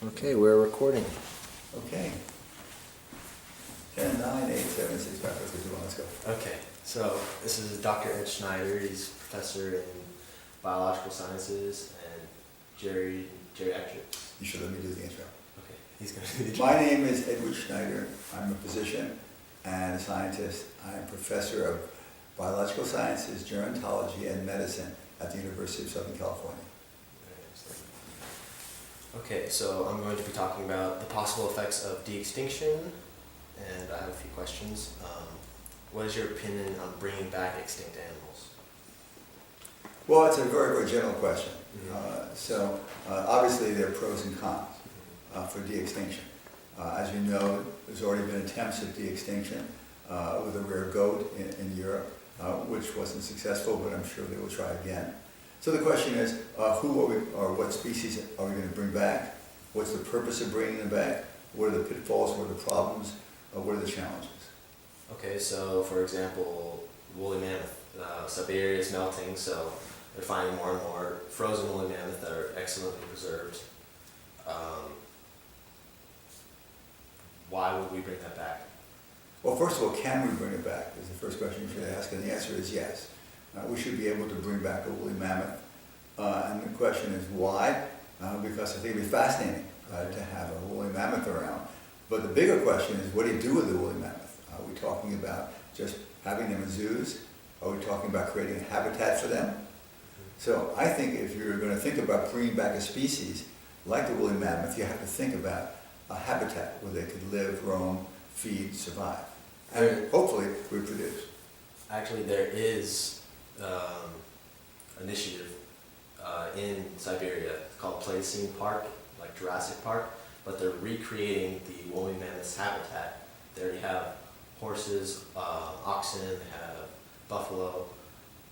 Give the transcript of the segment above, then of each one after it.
Okay, we're recording. Okay. 10, 9, 8, 7, 6, 5, 4, 3, 2, 1, let's go. Okay, so this is Dr. Ed Schneider. He's professor in biological sciences and geriatrics. You should let me do the intro. Okay, he's going to do the intro. My name is Edward Schneider. I'm a physician and a scientist. I'm professor of biological sciences, gerontology, and medicine at the University of Southern California. Okay, so I'm going to be talking about the possible effects of de-extinction, and I have a few questions. What is your opinion on bringing back extinct animals? Well, it's a very, very general question. Mm-hmm. Obviously there are pros and cons for de-extinction. As you know, there's already been attempts at de-extinction with a rare goat in Europe, which wasn't successful, but I'm sure they will try again. So the question is, what species are we going to bring back? What's the purpose of bringing them back? What are the pitfalls? What are the problems? What are the challenges? Okay, so for example, woolly mammoth. Siberia is melting, so they're finding more and more frozen woolly mammoth that are excellently preserved. Why would we bring that back? Well, first of all, can we bring it back? Is the first question you should ask, and the answer is yes. We should be able to bring back a woolly mammoth. And the question is why? Because I think it would be fascinating to have a woolly mammoth around. But the bigger question is, what do you do with the woolly mammoth? Are we talking about just having them in zoos? Are we talking about creating a habitat for them? So I think if you're going to think about bringing back a species like the woolly mammoth, you have to think about a habitat where they could live, roam, feed, survive, and hopefully reproduce. Actually, there is initiative in Siberia called Pleistocene Park, like Jurassic Park, but they're recreating the woolly mammoth's habitat. They already have horses, oxen, they have buffalo,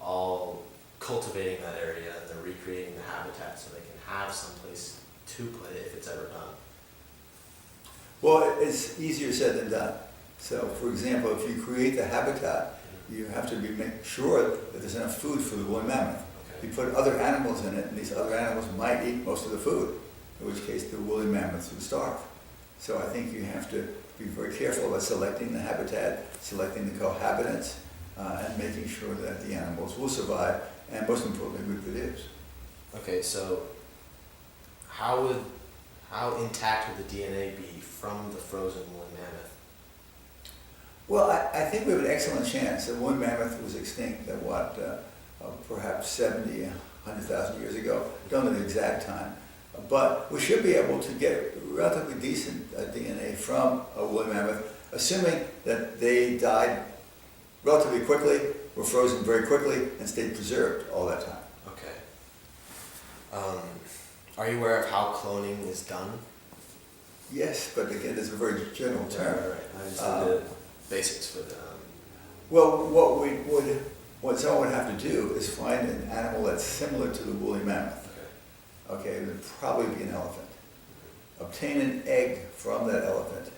all cultivating that area, and they're recreating the habitat so they can have someplace to put it if it's ever done. Well, it's easier said than done. So, for example, if you create the habitat, you have to make sure that there's enough food for the woolly mammoth. Okay. You put other animals in it, and these other animals might eat most of the food, in which case the woolly mammoths would starve. So I think you have to be very careful about selecting the habitat, selecting the cohabitants, and making sure that the animals will survive, and most importantly, reproduce. Okay, so how intact would the DNA be from the frozen woolly mammoth? Well, I think we have an excellent chance. The woolly mammoth was extinct at perhaps 70, 100,000 years ago. Don't know the exact time. But we should be able to get relatively decent DNA from a woolly mammoth, assuming that they died relatively quickly, were frozen very quickly, and stayed preserved all that time. Okay. Are you aware of how cloning is done? Yes, but again, it's a very general term. Right. I understand the basics, but Well, what someone would have to do is find an animal that's similar to the woolly mammoth. Okay, it would probably be an elephant. Obtain an egg from that elephant.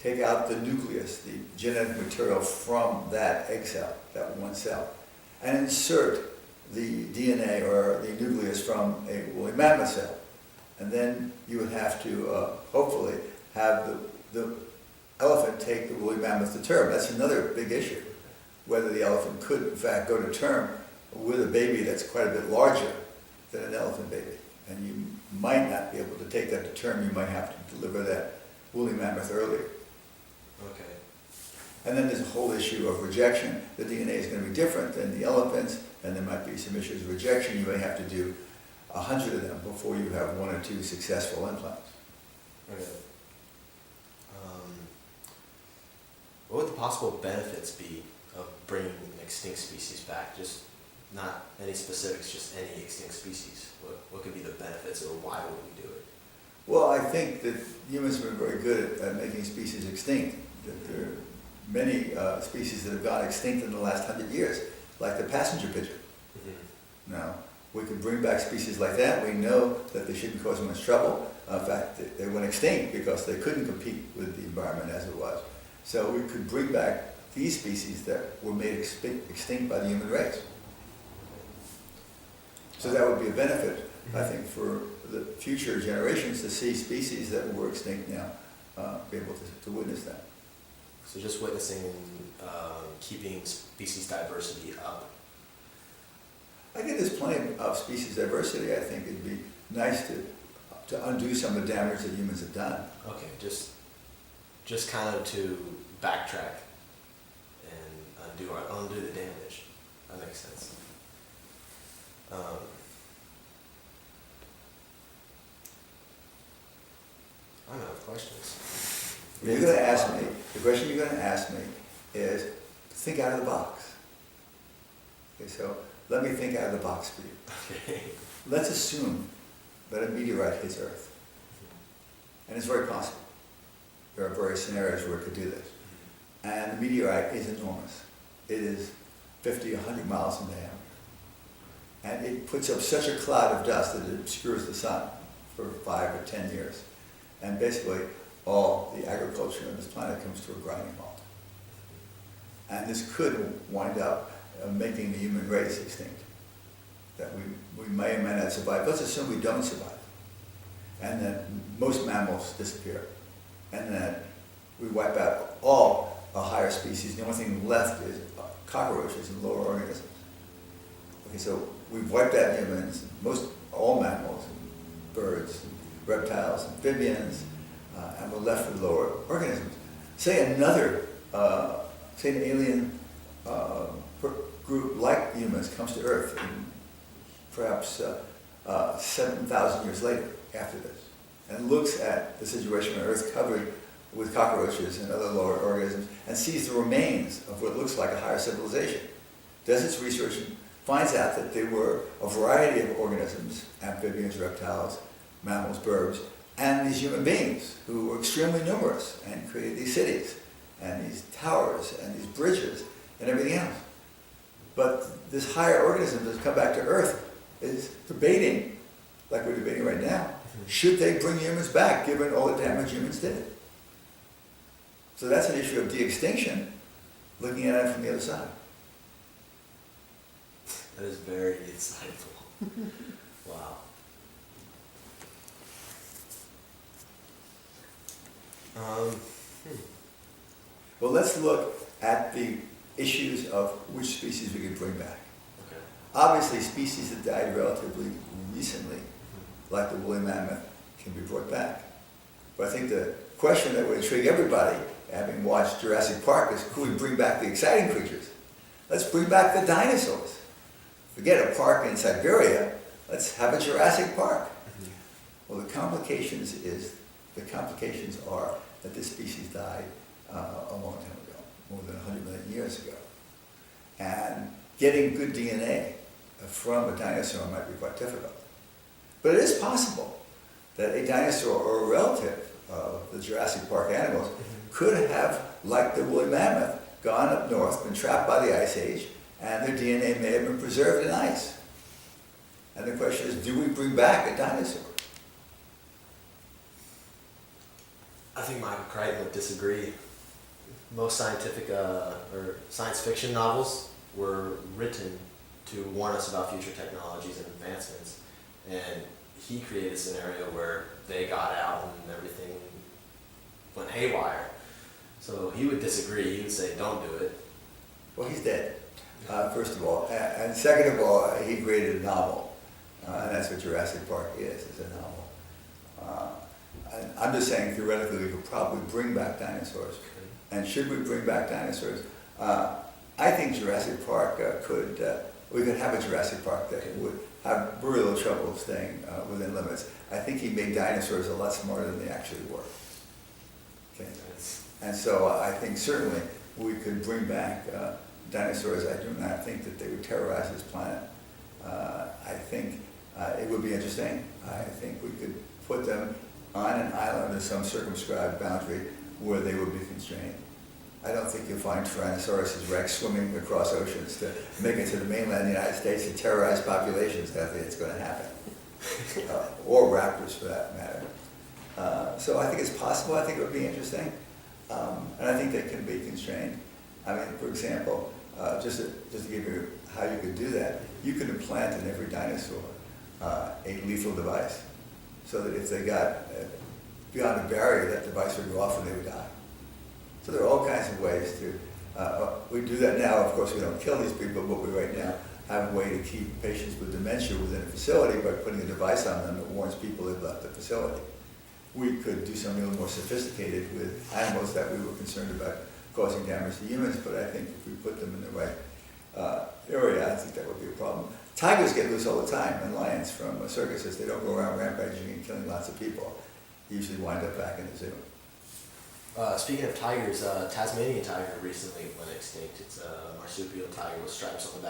Take out the nucleus, the genetic material from that egg cell, that one cell, and insert the DNA or the nucleus from a woolly mammoth cell. And then you would have to hopefully have the elephant take the woolly mammoth to term. That's another big issue, whether the elephant could in fact go to term with a baby that's quite a bit larger than an elephant baby. And you might not be able to take that to term. You might have to deliver that woolly mammoth earlier. okay. And then there's a whole issue of rejection. The DNA is going to be different than the elephants, and there might be some issues of rejection. You may have to do 100 of them before you have 1 or 2 successful implants. Okay. What would the possible benefits be of bringing an extinct species back? Just not any specifics, just any extinct species. What could be the benefits, or why would we do it? Well, I think that humans have been very good at making species extinct. That there are many species that have gone extinct in the last 100 years, like the passenger pigeon. Mm-hmm. Now, we could bring back species like that. We know that they shouldn't cause much trouble. In fact, they went extinct because they couldn't compete with the environment as it was. So we could bring back these species that were made extinct by the human race. So that would be a benefit. I think, for the future generations to see species that were extinct now, be able to witness that. So just witnessing keeping species diversity up. I think there's plenty of species diversity. I think it'd be nice to undo some of the damage that humans have done. Okay, just kind of to backtrack and undo the damage. That makes sense. I don't have questions. You're going to ask me, the question you're going to ask me is, think out of the box. Okay, so let me think out of the box for you. Okay. Let's assume that a meteorite hits Earth. And it's very possible. There are various scenarios where it could do this. And the meteorite is enormous. It is 50, 100 miles in diameter. And it puts up such a cloud of dust that it obscures the sun for 5 or 10 years. And basically, all the agriculture on this planet comes to a grinding halt. And this could wind up making the human race extinct. That we may or may not survive. Let's assume we don't survive. And that most mammals disappear. And that we wipe out all higher species. The only thing left is cockroaches and lower organisms. Okay, so we've wiped out humans, all mammals, birds, reptiles, amphibians, and we're left with lower organisms. Say an alien group like humans comes to Earth, in perhaps 7,000 years later after this, and looks at the situation on Earth covered with cockroaches and other lower organisms, and sees the remains of what looks like a higher civilization. Does its research and finds out that there were a variety of organisms, amphibians, reptiles, mammals, birds, and these human beings who were extremely numerous and created these cities and these towers and these bridges and everything else. But this higher organism that's come back to Earth is debating, like we're debating right now, should they bring humans back given all the damage humans did? So that's an issue of de-extinction, looking at it from the other side. That is very insightful. Wow. Well, let's look at the issues of which species we could bring back. Okay. Obviously, species that died relatively recently, like the woolly mammoth, can be brought back. But I think the question that would intrigue everybody, having watched Jurassic Park, is could we bring back the exciting creatures? Let's bring back the dinosaurs. Forget a park in Siberia, let's have a Jurassic Park. Well, the complications are that this species died a long time ago, more than 100 million years ago. And getting good DNA from a dinosaur might be quite difficult. But it is possible that a dinosaur or a relative of the Jurassic Park animals could have, like the woolly mammoth, gone up north, been trapped by the Ice Age, and their DNA may have been preserved in ice. And the question is, do we bring back a dinosaur? I think Michael Crichton would disagree. Most scientific or science fiction novels were written to warn us about future technologies and advancements. And he created a scenario where they got out and everything went haywire. So he would disagree. He would say, don't do it. Well, he's dead, first of all. And second of all, he created a novel. And that's what Jurassic Park is a novel. And I'm just saying, theoretically, we could probably bring back dinosaurs. And should we bring back dinosaurs? I think Jurassic Park we could have a Jurassic Park that would have very little trouble staying within limits. I think he made dinosaurs a lot smarter than they actually were. Okay. And so I think certainly we could bring back dinosaurs. I do not think that they would terrorize this planet. I think it would be interesting. I think we could put them on an island in some circumscribed boundary where they would be constrained. I don't think you'll find Tyrannosaurus rex swimming across oceans to make it to the mainland of the United States and terrorize populations. I don't think it's going to happen. Or raptors, for that matter. So I think it's possible. I think it would be interesting. And I think they can be constrained. I mean, for example, just to give you how you could do that, you could implant in every dinosaur a lethal device, so that if they got beyond a barrier, that device would go off and they would die. So there are all kinds of ways to, we do that now. Of course, we don't kill these people, but we right now have a way to keep patients with dementia within a facility by putting a device on them that warns people they've left the facility. We could do something a little more sophisticated with animals that we were concerned about causing damage to humans, but I think if we put them in the right area, I think that would be a problem. Tigers get loose all the time, and lions from circuses. They don't go around rampaging and killing lots of people. They usually wind up back in the zoo. Speaking of tigers, Tasmanian tiger recently went extinct. It's a marsupial tiger with stripes on the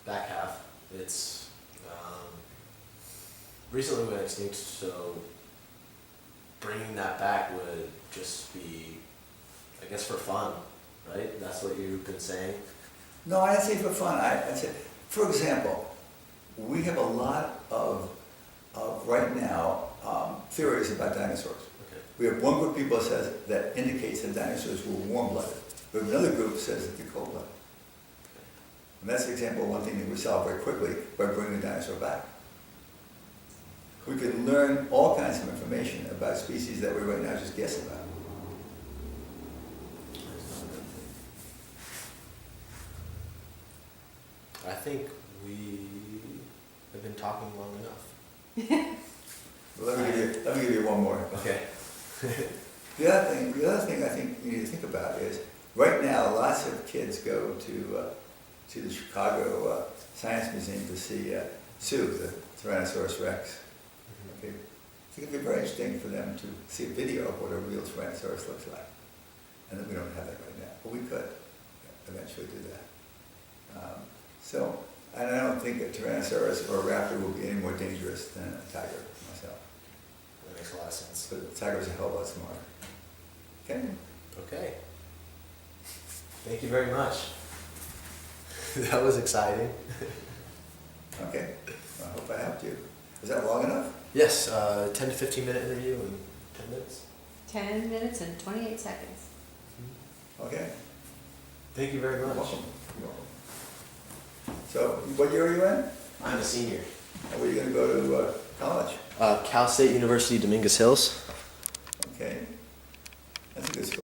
back half. It's recently went extinct, so bringing that back would just be, I guess, for fun, right? That's what you've been saying. No, I didn't say for fun. I said, for example, we have a lot of right now theories about dinosaurs. Okay. We have one group of people that indicates that dinosaurs were warm-blooded. We have another group that says that they're cold-blooded. And that's an example of one thing that we solved very quickly by bringing the dinosaur back. We can learn all kinds of information about species that we right now just guess about. I think we have been talking long enough. Well, let me give you one more. Okay. The other thing I think you need to think about is, right now, lots of kids go to the Chicago Science Museum to see Sue, the Tyrannosaurus Rex. Okay. I think it'd be very interesting for them to see a video of what a real Tyrannosaurus looks like. And then we don't have that right now, but we could eventually do that. And I don't think a Tyrannosaurus or a raptor will be any more dangerous than a tiger myself. That makes a lot of sense. But tigers are a hell of a lot smarter. Okay? Okay. Thank you very much. That was exciting. Okay. I hope I helped you. Was that long enough? Yes, 10 to 15 minute interview in 10 minutes. 10 minutes and 28 seconds. Okay. Thank you very You're much. welcome. You're welcome. So, what year are you in? I'm a senior. Where are you going to go to college? Cal State University, Dominguez Hills.